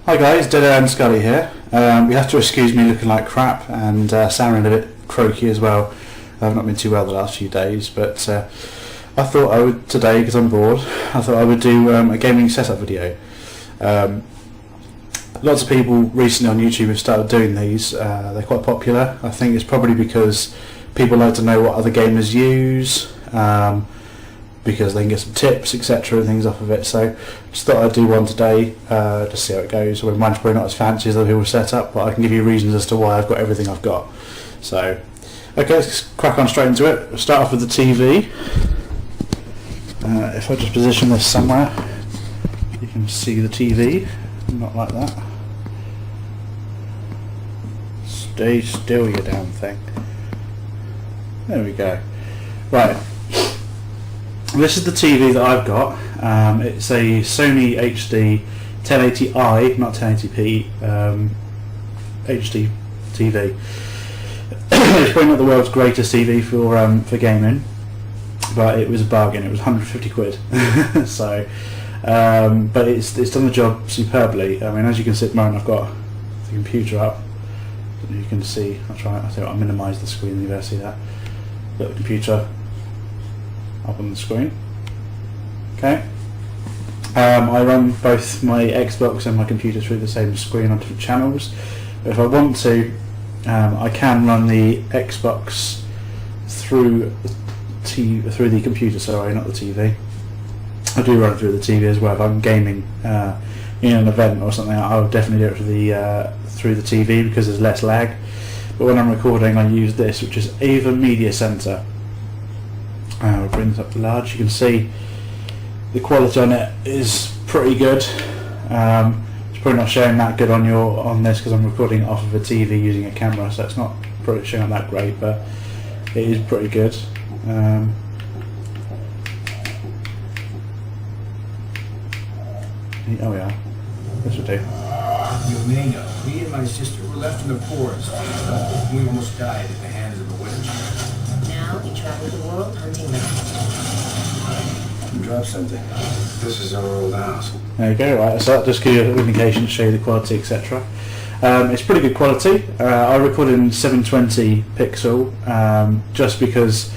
Hi guys, DEDi and NSCULLY here. You have to excuse me looking like crap and sounding a bit croaky as well. I've not been too well the last few days, but I thought I would today, because I'm bored, I thought I would do a gaming setup video. Lots of people recently on YouTube have started doing these. They're quite popular. I think it's probably because people like to know what other gamers use, because they can get some tips, etc. and things off of it. So just thought I'd do one today, just see how it goes. Well, mine's probably not as fancy as other people's setup, but I can give you reasons as to why I've got everything I've got. So, okay, let's crack on straight into it. We'll start off with the TV. If I just position this somewhere, you can see the TV. Not like that. Stay still, you damn thing. There we go. Right. This is the TV that I've got. It's a Sony HD 1080i, not 1080p, HD TV. It's probably not the world's greatest TV for gaming, but it was a bargain. It was 150 quid. So, but it's done the job superbly. I mean, as you can see at the moment, I've got the computer up. You can see. I'll minimise the screen. You better see that. Got the computer up on the screen. Okay. I run both my Xbox and my computer through the same screen on different channels. But if I want to, I can run the Xbox through the computer. Sorry, not the TV. I do run it through the TV as well. If I'm gaming in an event or something, I'll definitely do it through the TV because there's less lag. But when I'm recording, I use this, which is Ava Media Center. I'll bring this up to large. You can see the quality on it is pretty good. It's probably not showing that good on this because I'm recording it off of a TV using a camera, so it's not probably showing that great, but it is pretty good. Oh yeah, this will do. Romania. Me and my sister were left in the forest. We almost died at the hands of a witch. Now we travel the world hunting them. Drop something. This is our old house. There you go, right, so that just gives you an indication to show you the quality, etc. It's pretty good quality. I recorded in 720 pixel just because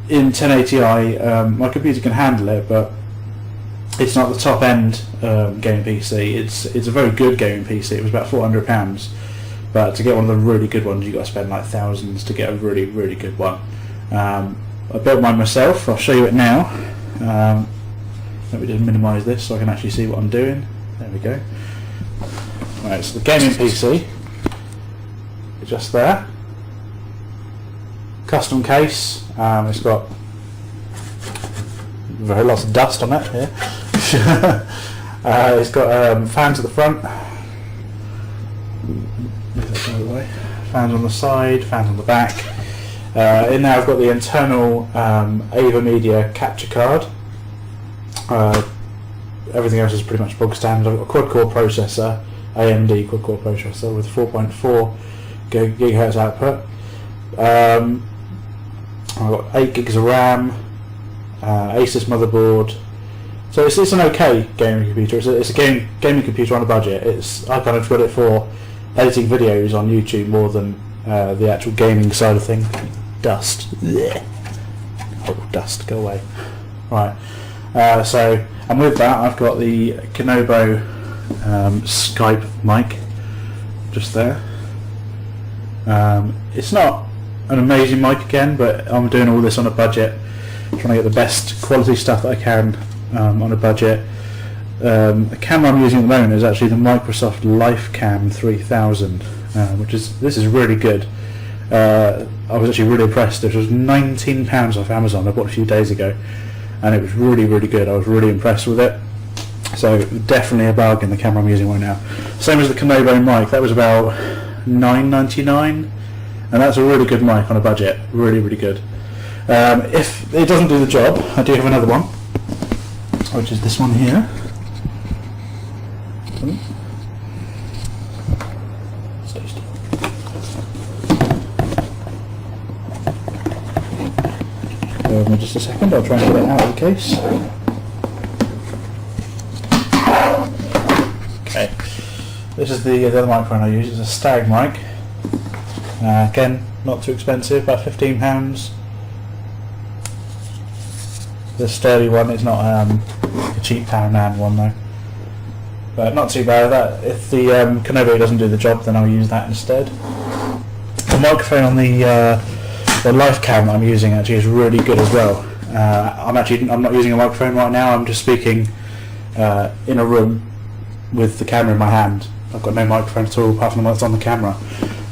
in 1080i my computer can handle it, but it's not the top end gaming PC. It's a very good gaming PC. It was about £400, but to get one of the really good ones, you got to spend like thousands to get a really, really good one. I built mine myself. I'll show you it now. Let me just minimise this so I can actually see what I'm doing. There we go. Right, so the gaming PC is just there. Custom case. It's got very lots of dust on it here. It's got fans at the front. Fans on the side, fans on the back. In there I've got the internal Ava Media capture card. Everything else is pretty much bog standard. I've got a quad-core processor, AMD quad-core processor with 4.4 GHz output. I've got 8 gigs of RAM, Asus motherboard. So it's an okay gaming computer. It's a gaming computer on a budget. I kind of got it for editing videos on YouTube more than the actual gaming side of things. Dust. Oh, dust, go away. Right. So, and with that, I've got the Kanobo Skype mic just there. It's not an amazing mic again, but I'm doing all this on a budget, trying to get the best quality stuff that I can on a budget. The camera I'm using at the moment is actually the Microsoft LifeCam 3000, this is really good. I was actually really impressed. It was £19 off Amazon. I bought it a few days ago, and it was really, really good. I was really impressed with it. So definitely a bargain, the camera I'm using right now. Same as the Kanobo mic. That was about £9.99, and that's a really good mic on a budget. Really, really good. If it doesn't do the job, I do have another one, which is this one here. Stay still. Bear with me just a second, I'll try and get it out of the case. Okay. this is the other microphone I use. It's a Stag mic. Again, not too expensive, about £15. The sturdy one. It's not a cheap £1 one though. But not too bad. That if the Kenobi doesn't do the job, then I'll use that instead. The microphone on the life cam I'm using actually is really good as well. I'm not using a microphone right now. I'm just speaking in a room with the camera in my hand. I've got no microphone at all apart from what's on the camera,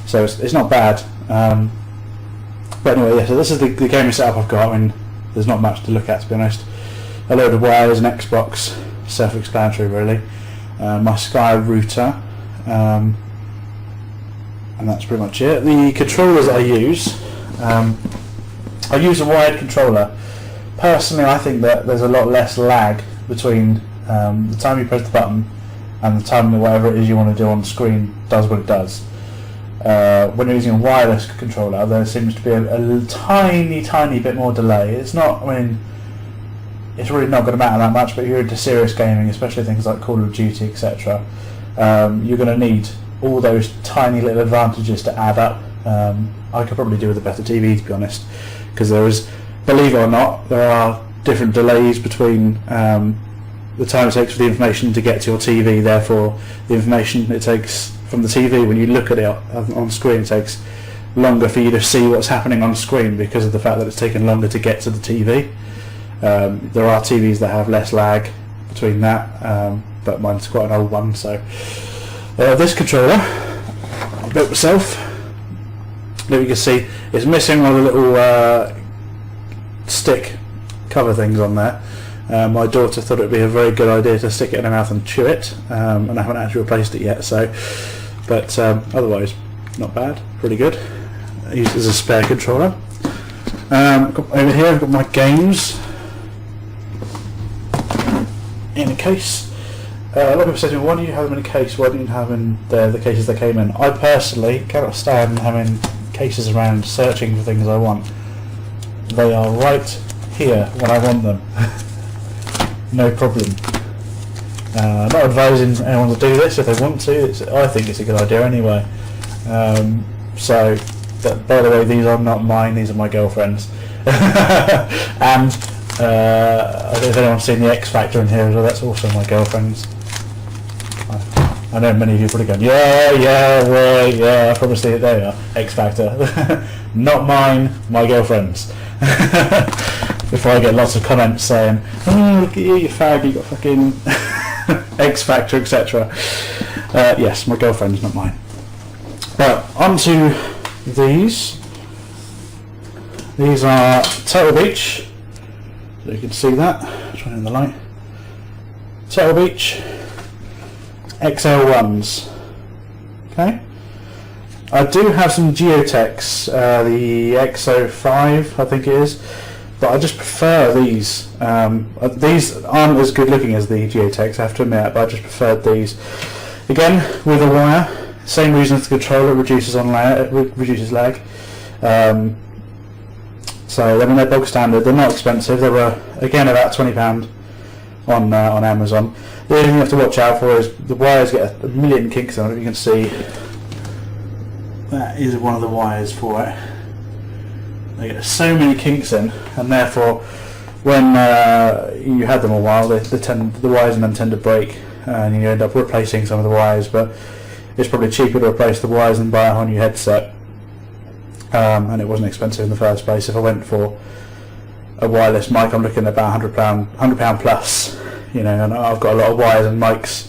so it's not bad. But anyway, yeah. So this is the gaming setup I've got. I mean, there's not much to look at, to be honest. A load of wires, an Xbox, self-explanatory really. My Sky router, and that's pretty much it. The controllers I use a wired controller. Personally, I think that there's a lot less lag between the time you press the button and the time that whatever it is you want to do on the screen does what it does. When you're using a wireless controller, there seems to be a tiny bit more delay. It's not, I mean, it's really not going to matter that much, but if you're into serious gaming, especially things like Call of Duty, etc., you're going to need all those tiny little advantages to add up. I could probably do with a better TV, to be honest, because there is, believe it or not, there are different delays between the time it takes for the information to get to your TV, therefore the information it takes from the TV when you look at it on screen, it takes longer for you to see what's happening on screen because of the fact that it's taken longer to get to the TV. There are TVs that have less lag between that, but mine's quite an old one. So this controller I built myself. There you can see it's missing one of the little stick cover things on there. My daughter thought it would be a very good idea to stick it in her mouth and chew it, and I haven't actually replaced it yet. So, but otherwise, not bad, pretty good. I use it as a spare controller. Over here I've got my games in a case. A lot of people say to me, why do you have them in a case? Why don't you have them in the cases they came in? I personally cannot stand having cases around searching for things I want. They are right here when I want them. No problem. Not advising anyone to do this if they want to. I think it's a good idea anyway. So, but by the way, these are not mine. These are my girlfriend's. And I don't know if anyone's seen the X Factor in here as well. That's also my girlfriend's. I know many of you are probably going, yeah, I probably see it there. X Factor. Not mine, my girlfriend's. Before I get lots of comments saying, oh, look at you fag, you got fucking X Factor, etc. Yes, my girlfriend's, not mine. But on to these. These are Turtle Beach. So you can see that. Turn in the light. Turtle Beach XL1s. Okay. I do have some Geotechs, the XO5 I think it is, but I just prefer these. These aren't as good looking as the Geotechs, I have to admit, but I just preferred these. Again, with a wire, same reason as the controller, reduces lag. So I mean, they're bog standard, they're not expensive, they were again about £20 on Amazon. The only thing you have to watch out for is the wires get a million kinks on it. You can see that is one of the wires for it. They get so many kinks in, and therefore when you have them a while, the wires in them tend to break, and you end up replacing some of the wires. But it's probably cheaper to replace the wires than buy a whole new headset, and it wasn't expensive in the first place. If I went for a wireless mic, I'm looking at about £100 plus, you know, and I've got a lot of wires and mics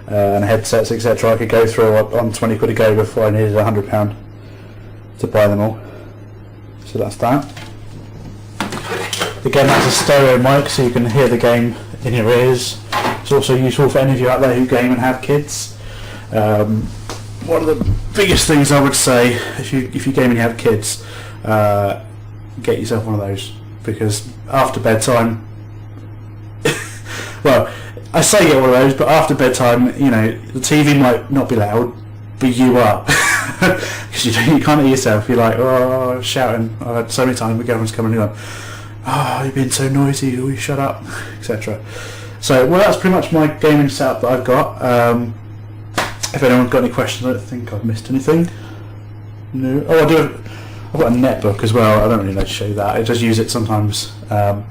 and headsets, etc. I could go through on 20 quid a go before I needed £100 to buy them all. So that's that. Again, that's a stereo mic, so you can hear the game in your ears. It's also useful for any of you out there who game and have kids. One of the biggest things I would say, if you game and you have kids, get yourself one of those, because after bedtime, well, I say get one of those, but after bedtime, you know, the TV might not be loud, but you are. Because you can't hear yourself. You're like, oh, shouting. I've had so many times my girlfriend's coming in, oh, you've been so noisy, will you shut up, etc. So, well, that's pretty much my gaming setup that I've got. If anyone's got any questions, I don't think I've missed anything. No. Oh, I do. I've got a netbook as well. I don't really know to show you that. I just use it sometimes for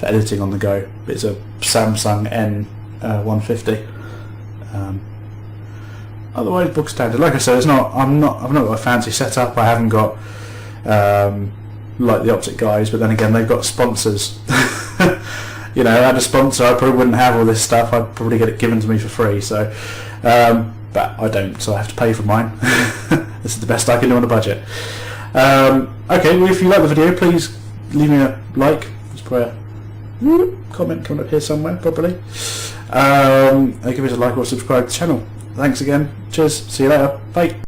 editing on the go. It's a Samsung N150. Otherwise, book standard. Like I said, I've not got a fancy setup. I haven't got like the Optic guys, but then again, they've got sponsors. You know, I had a sponsor, I probably wouldn't have all this stuff. I'd probably get it given to me for free. So, but I don't, so I have to pay for mine. This is the best I can do on a budget. Okay, well, if you like the video, please leave me a like. There's probably a comment coming up here somewhere, probably. Give us a like or subscribe to the channel. Thanks again. Cheers. See you later. Bye.